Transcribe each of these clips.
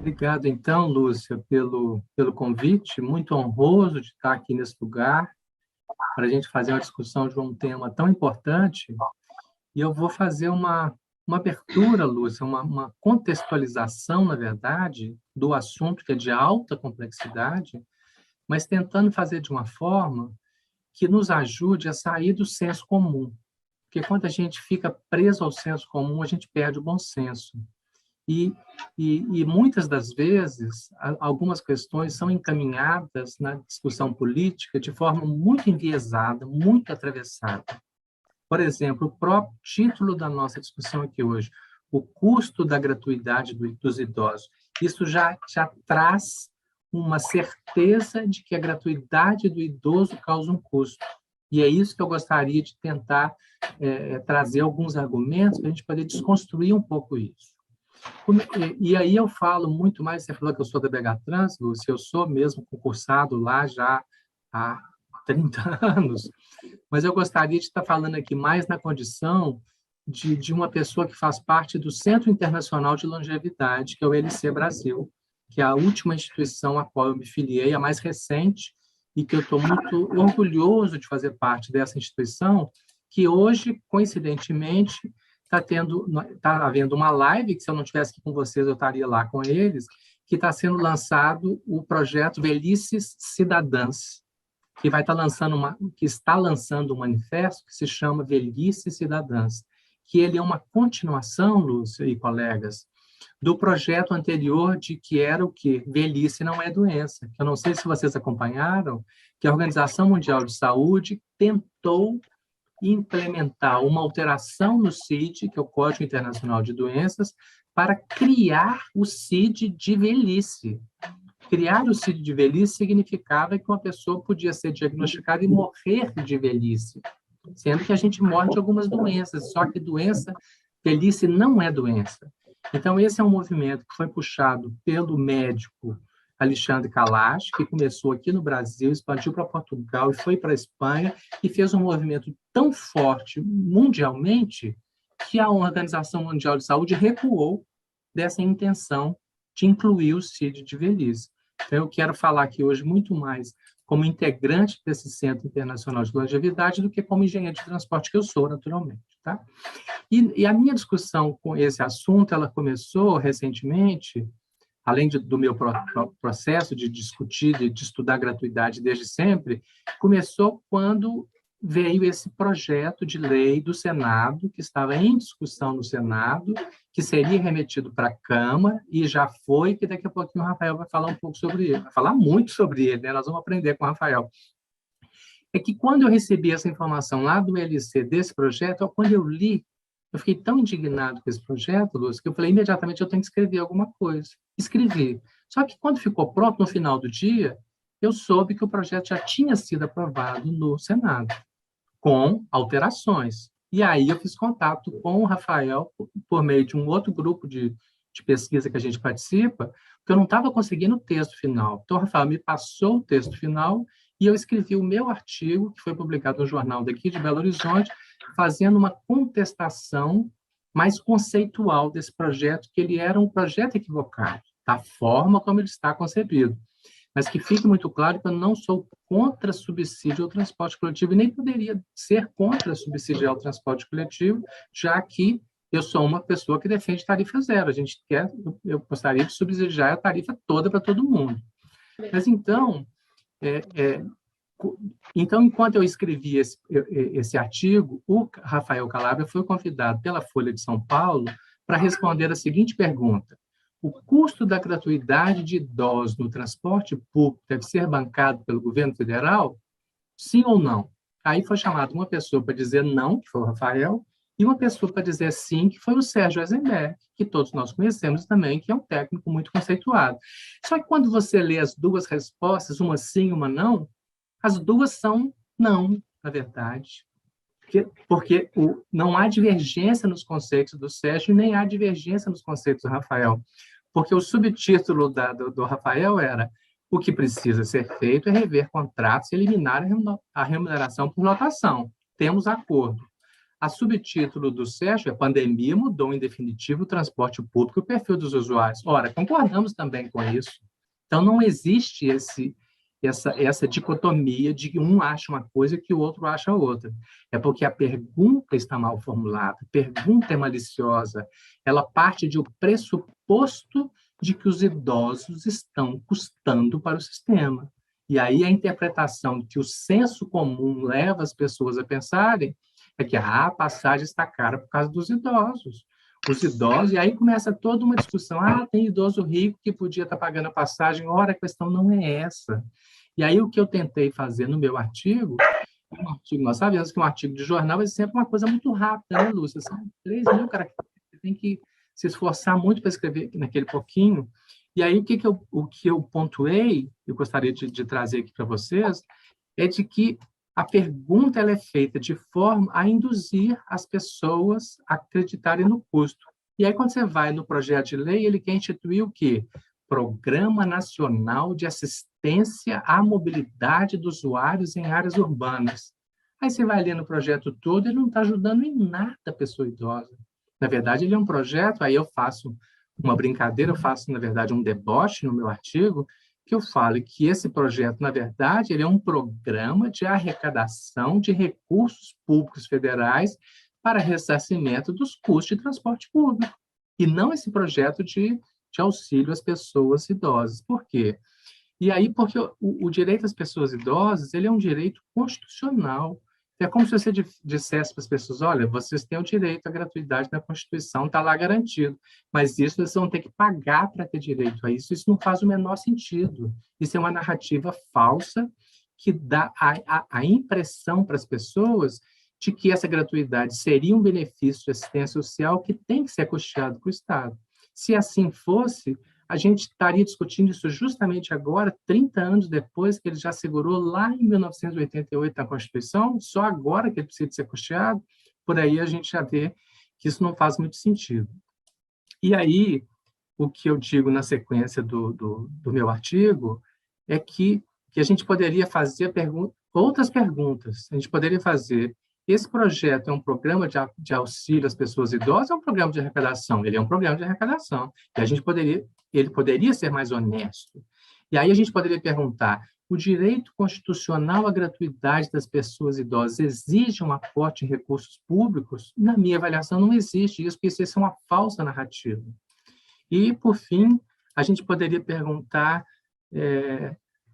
Obrigado, então, Lúcia, pelo convite. Muito honroso de estar aqui nesse lugar para a gente fazer uma discussão de um tema tão importante. E eu vou fazer uma abertura, Lúcia, uma contextualização, na verdade, do assunto, que é de alta complexidade, mas tentando fazer de uma forma que nos ajude a sair do senso comum. Porque quando a gente fica preso ao senso comum, a gente perde o bom senso. E muitas das vezes, algumas questões são encaminhadas na discussão política de forma muito enviesada, muito atravessada. Por exemplo, o próprio título da nossa discussão aqui hoje, o custo da gratuidade dos idosos. Isso já traz uma certeza de que a gratuidade do idoso causa um custo. E é isso que eu gostaria de tentar trazer alguns argumentos para a gente poder desconstruir um pouco isso. E aí eu falo muito mais, você falou que eu sou da BH Trans, Lúcia, eu sou mesmo concursado lá já há 30 anos, mas eu gostaria de estar falando aqui mais na condição de uma pessoa que faz parte do Centro Internacional de Longevidade, que é o LC Brasil, que é a última instituição a qual eu me filiei, a mais recente, e que eu estou muito orgulhoso de fazer parte dessa instituição, que hoje, coincidentemente, está havendo uma live, que se eu não estivesse aqui com vocês, eu estaria lá com eles, que está sendo lançado o projeto Velhices Cidadãs, que está lançando um manifesto que se chama Velhices Cidadãs, que ele é uma continuação, Lúcia e colegas, do projeto anterior de que era o quê? Velhice não é doença. Eu não sei se vocês acompanharam, que a Organização Mundial de Saúde tentou implementar uma alteração no CID, que é o Código Internacional de Doenças, para criar o CID de velhice. Criar o CID de velhice significava que uma pessoa podia ser diagnosticada e morrer de velhice, sendo que a gente morre de algumas doenças, só que velhice não é doença. Então, esse é um movimento que foi puxado pelo médico Alexandre Kalash, que começou aqui no Brasil, expandiu para Portugal e foi para a Espanha e fez um movimento tão forte mundialmente que a Organização Mundial de Saúde recuou dessa intenção de incluir o CID de velhice. Então, eu quero falar aqui hoje muito mais como integrante desse Centro Internacional de Longevidade do que como engenheiro de transporte que eu sou, naturalmente. Tá? E a minha discussão com esse assunto, ela começou recentemente, além do meu processo de discutir, de estudar gratuidade desde sempre, começou quando veio esse projeto de lei do Senado, que estava em discussão no Senado, que seria remetido para a Câmara, e já foi, que daqui a pouquinho o Rafael vai falar um pouco sobre ele, vai falar muito sobre ele, né? Nós vamos aprender com o Rafael. É que quando eu recebi essa informação lá do LC desse projeto, quando eu li, eu fiquei tão indignado com esse projeto, Lúcio, que eu falei, imediatamente, eu tenho que escrever alguma coisa. Escrevi. Só que quando ficou pronto, no final do dia, eu soube que o projeto já tinha sido aprovado no Senado, com alterações. E aí eu fiz contato com o Rafael, por meio de um outro grupo de pesquisa que a gente participa, porque eu não estava conseguindo o texto final. Então, o Rafael me passou o texto final e eu escrevi o meu artigo, que foi publicado no jornal daqui de Belo Horizonte, fazendo uma contestação mais conceitual desse projeto, que ele era um projeto equivocado, da forma como ele está concebido. Mas que fique muito claro que eu não sou contra subsídio ao transporte coletivo e nem poderia ser contra subsidiar o transporte coletivo, já que eu sou uma pessoa que defende tarifa zero. Eu gostaria de subsidiar a tarifa toda para todo mundo. Mas então, enquanto eu escrevi esse artigo, o Rafael Calabria foi convidado pela Folha de São Paulo para responder a seguinte pergunta: o custo da gratuidade de idosos no transporte público deve ser bancado pelo governo federal? Sim ou não? Aí foi chamada uma pessoa para dizer não, que foi o Rafael, e uma pessoa para dizer sim, que foi o Sérgio Eisenberg, que todos nós conhecemos também, que é um técnico muito conceituado. Só que quando você lê as duas respostas, uma sim e uma não, as duas são não, na verdade. Porque não há divergência nos conceitos do Sérgio, nem há divergência nos conceitos do Rafael. Porque o subtítulo do Rafael era: o que precisa ser feito é rever contratos e eliminar a remuneração por lotação. Temos acordo. A subtítulo do Sérgio é Pandemia mudou, em definitivo, o transporte público e o perfil dos usuários. Ora, concordamos também com isso. Então, não existe essa dicotomia de que um acha uma coisa e que o outro acha outra. É porque a pergunta está mal formulada, a pergunta é maliciosa, ela parte de um pressuposto de que os idosos estão custando para o sistema. E aí a interpretação que o senso comum leva as pessoas a pensarem é que a passagem está cara por causa dos idosos. Os idosos, e aí começa toda uma discussão, tem idoso rico que podia estar pagando a passagem, ora, a questão não é essa. E aí o que eu tentei fazer no meu artigo, nós sabemos que um artigo de jornal é sempre uma coisa muito rápida, né, Lúcia? São 3.000 caracteres, você tem que se esforçar muito para escrever naquele pouquinho. E aí o que eu pontuei, eu gostaria de trazer aqui para vocês, é de que a pergunta ela é feita de forma a induzir as pessoas a acreditarem no custo. E aí, quando você vai no projeto de lei, ele quer instituir o quê? Programa Nacional de Assistência à Mobilidade dos Usuários em Áreas Urbanas. Aí você vai ler no projeto todo, ele não está ajudando em nada a pessoa idosa. Na verdade, ele é um projeto, aí eu faço uma brincadeira, eu faço, na verdade, um deboche no meu artigo, que eu falo que esse projeto, na verdade, ele é um programa de arrecadação de recursos públicos federais para ressarcimento dos custos de transporte público, e não esse projeto de auxílio às pessoas idosas. Por quê? E aí, porque o direito às pessoas idosas, ele é um direito constitucional. É como se você dissesse para as pessoas, olha, vocês têm o direito à gratuidade na Constituição, está lá garantido, mas isso vocês vão ter que pagar para ter direito a isso. Isso não faz o menor sentido. Isso é uma narrativa falsa que dá a impressão para as pessoas de que essa gratuidade seria um benefício de assistência social que tem que ser custeado para o Estado. Se assim fosse, a gente estaria discutindo isso justamente agora, 30 anos depois que ele já assegurou lá em 1988 na Constituição, só agora que ele precisa ser custeado, por aí a gente já vê que isso não faz muito sentido. E aí, o que eu digo na sequência do meu artigo é que a gente poderia fazer outras perguntas. A gente poderia fazer: esse projeto é um programa de auxílio às pessoas idosas ou é um programa de arrecadação? Ele é um programa de arrecadação. E ele poderia ser mais honesto. E aí a gente poderia perguntar: o direito constitucional à gratuidade das pessoas idosas exige um aporte em recursos públicos? Na minha avaliação, não existe isso, porque isso é uma falsa narrativa. E, por fim, a gente poderia perguntar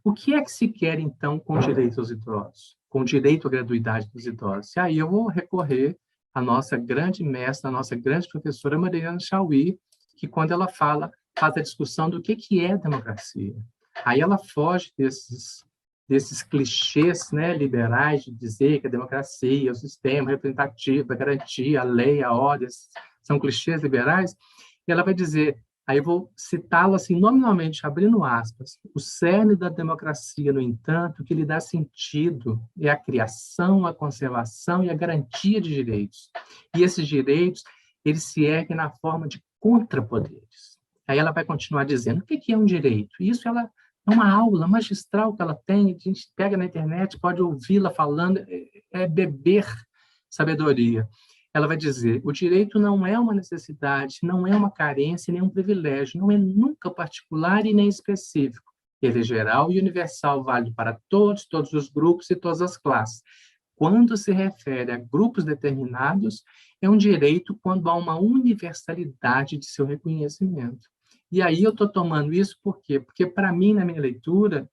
o que é que se quer, então, com o direito aos idosos, com o direito à gratuidade dos idosos. E aí eu vou recorrer à nossa grande mestra, à nossa grande professora Mariana Chauí, que, quando ela faz a discussão do que é democracia. Aí ela foge desses clichês, né, liberais de dizer que a democracia, o sistema representativo, a garantia, a lei, a ordem, são clichês liberais, e ela vai dizer, aí eu vou citá-lo assim, nominalmente, abrindo aspas: o cerne da democracia, no entanto, que lhe dá sentido é a criação, a conservação e a garantia de direitos. E esses direitos, eles se erguem na forma de contrapoderes. Aí ela vai continuar dizendo, o que é um direito? Isso ela é uma aula magistral que ela tem, a gente pega na internet, pode ouvi-la falando, é beber sabedoria. Ela vai dizer, o direito não é uma necessidade, não é uma carência, nem um privilégio, não é nunca particular e nem específico. Ele é geral e universal, válido para todos os grupos e todas as classes. Quando se refere a grupos determinados, é um direito quando há uma universalidade de seu reconhecimento. E aí eu estou tomando isso por quê? Porque, para mim, na minha leitura,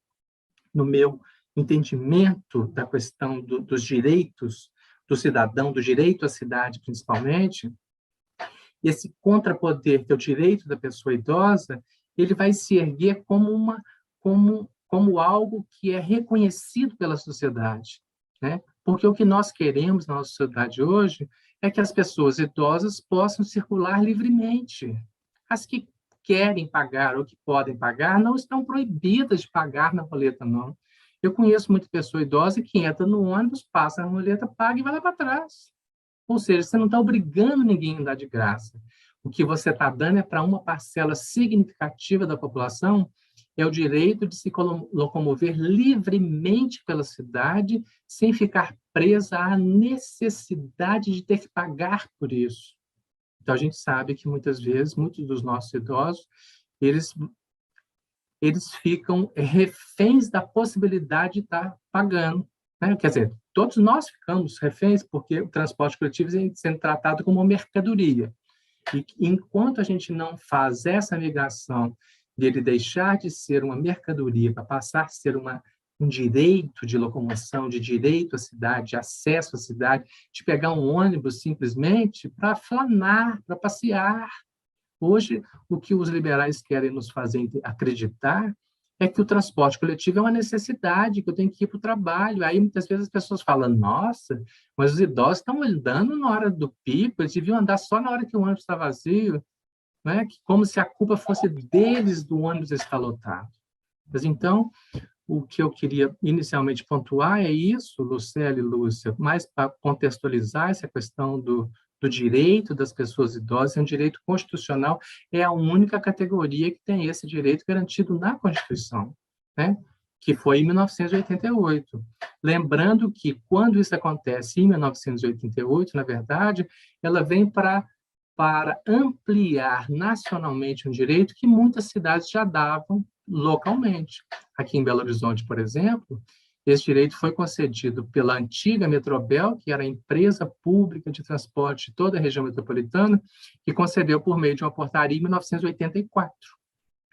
no meu entendimento da questão dos direitos do cidadão, do direito à cidade, principalmente, esse contrapoder, que é o direito da pessoa idosa, ele vai se erguer como algo que é reconhecido pela sociedade, né? Porque o que nós queremos na nossa sociedade hoje é que as pessoas idosas possam circular livremente. As que querem pagar ou que podem pagar não estão proibidas de pagar na roleta, não. Eu conheço muita pessoa idosa que entra no ônibus, passa na roleta, paga e vai lá para trás. Ou seja, você não está obrigando ninguém a andar de graça. O que você está dando é para uma parcela significativa da população é o direito de se locomover livremente pela cidade, sem ficar presa à necessidade de ter que pagar por isso. Então, a gente sabe que, muitas vezes, muitos dos nossos idosos, eles ficam reféns da possibilidade de estar pagando, né? Quer dizer, todos nós ficamos reféns, porque o transporte coletivo é sendo tratado como uma mercadoria. E enquanto a gente não faz essa migração dele deixar de ser uma mercadoria para passar a ser um direito de locomoção, de direito à cidade, de acesso à cidade, de pegar um ônibus simplesmente para flanar, para passear. Hoje, o que os liberais querem nos fazer acreditar é que o transporte coletivo é uma necessidade, que eu tenho que ir para o trabalho. Aí, muitas vezes, as pessoas falam, nossa, mas os idosos estão andando na hora do pico, eles deviam andar só na hora que o ônibus está vazio, né? Como se a culpa fosse deles do ônibus estar lotado. Mas, então, o que eu queria inicialmente pontuar é isso, Lucélia e Lúcia, mais para contextualizar essa questão do direito das pessoas idosas, é um direito constitucional, é a única categoria que tem esse direito garantido na Constituição, né? Que foi em 1988. Lembrando que, quando isso acontece em 1988, na verdade, ela vem para ampliar nacionalmente um direito que muitas cidades já davam localmente. Aqui em Belo Horizonte, por exemplo, esse direito foi concedido pela antiga Metrobel, que era a empresa pública de transporte de toda a região metropolitana, que concedeu por meio de uma portaria em 1984.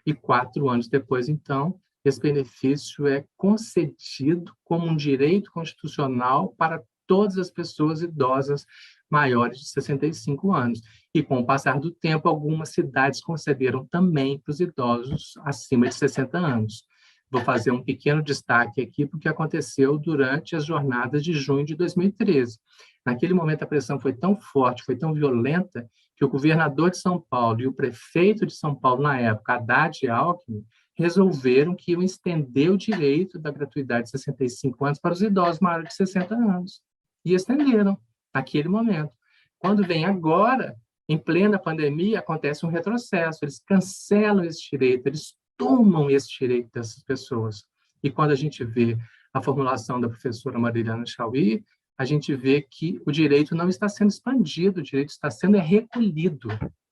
E 4 anos depois, então, esse benefício é concedido como um direito constitucional para todas as pessoas idosas maiores de 65 anos. E, com o passar do tempo, algumas cidades concederam também para os idosos acima de 60 anos. Vou fazer um pequeno destaque aqui, porque aconteceu durante as jornadas de junho de 2013. Naquele momento, a pressão foi tão forte, foi tão violenta, que o governador de São Paulo e o prefeito de São Paulo, na época, Haddad Alckmin, resolveram que iam estender o direito da gratuidade de 65 anos para os idosos maiores de 60 anos. E estenderam, naquele momento. Quando vem agora, em plena pandemia, acontece um retrocesso, eles cancelam esse direito, eles tomam esse direito dessas pessoas. E quando a gente vê a formulação da professora Marilena Chauí, a gente vê que o direito não está sendo expandido, o direito está sendo recolhido.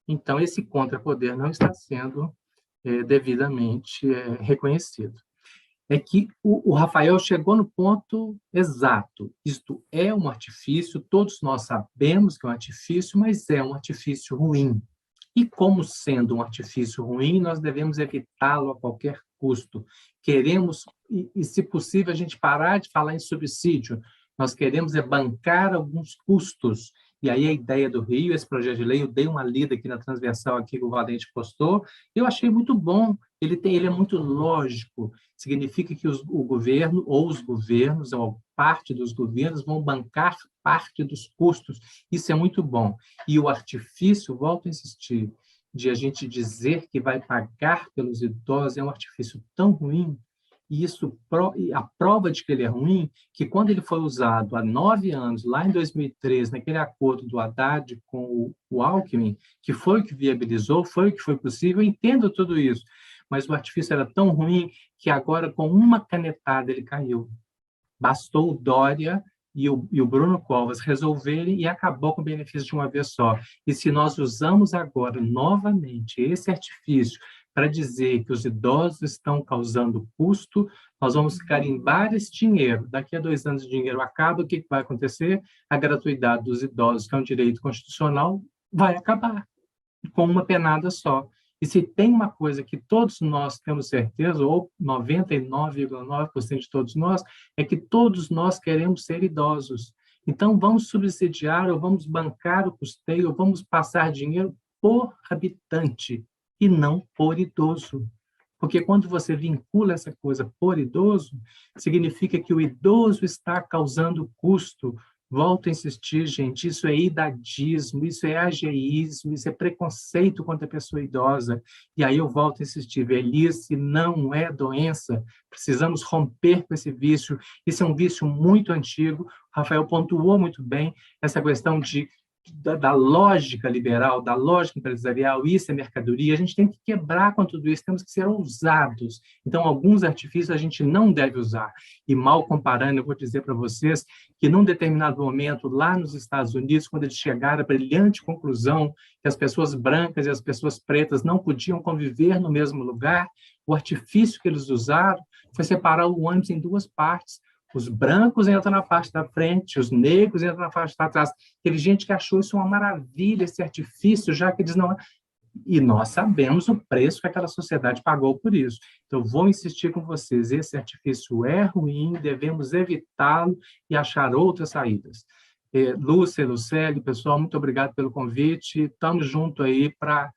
Então, esse contrapoder não está sendo devidamente reconhecido. É que o Rafael chegou no ponto exato. Isto é um artifício, todos nós sabemos que é um artifício, mas é um artifício ruim. E, como sendo um artifício ruim, nós devemos evitá-lo a qualquer custo. Queremos, e se possível, a gente parar de falar em subsídio. Nós queremos bancar alguns custos. E aí a ideia do Rio, esse projeto de lei, eu dei uma lida aqui na transversal aqui que o Valente postou, eu achei muito bom. Ele é muito lógico. Significa que o governo, ou os governos, ou parte dos governos, vão bancar parte dos custos. Isso é muito bom. E o artifício, volto a insistir, de a gente dizer que vai pagar pelos idosos é um artifício tão ruim, e a prova de que ele é ruim, que quando ele foi usado há 9 anos, lá em 2013, naquele acordo do Haddad com o Alckmin, que foi o que viabilizou, foi o que foi possível, eu entendo tudo isso, mas o artifício era tão ruim que agora, com uma canetada, ele caiu. Bastou o Dória e o Bruno Covas resolverem e acabou com o benefício de uma vez só. E se nós usamos agora, novamente, esse artifício para dizer que os idosos estão causando custo, nós vamos carimbar esse dinheiro. Daqui a 2 anos o dinheiro acaba, o que vai acontecer? A gratuidade dos idosos, que é um direito constitucional, vai acabar com uma penada só. E se tem uma coisa que todos nós temos certeza, ou 99,9% de todos nós, é que todos nós queremos ser idosos. Então, vamos subsidiar, ou vamos bancar o custeio, ou vamos passar dinheiro por habitante, e não por idoso. Porque quando você vincula essa coisa por idoso, significa que o idoso está causando custo. Volto a insistir, gente, isso é idadismo, isso é ageísmo, isso é preconceito contra a pessoa idosa. E aí eu volto a insistir, velhice não é doença, precisamos romper com esse vício. Isso é um vício muito antigo, o Rafael pontuou muito bem essa questão de da lógica liberal, da lógica empresarial, isso é mercadoria, a gente tem que quebrar com tudo isso, temos que ser ousados. Então, alguns artifícios a gente não deve usar. E, mal comparando, eu vou dizer para vocês que, num determinado momento, lá nos Estados Unidos, quando eles chegaram à brilhante conclusão que as pessoas brancas e as pessoas pretas não podiam conviver no mesmo lugar, o artifício que eles usaram foi separar o ônibus em duas partes. Os brancos entram na parte da frente, os negros entram na parte de trás. Teve gente que achou isso uma maravilha, esse artifício, já que eles não... E nós sabemos o preço que aquela sociedade pagou por isso. Então, vou insistir com vocês, esse artifício é ruim, devemos evitá-lo e achar outras saídas. Lúcia, Lucélio, pessoal, muito obrigado pelo convite. Estamos juntos aí para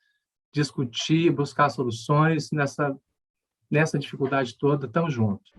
discutir, buscar soluções nessa dificuldade toda. Estamos juntos.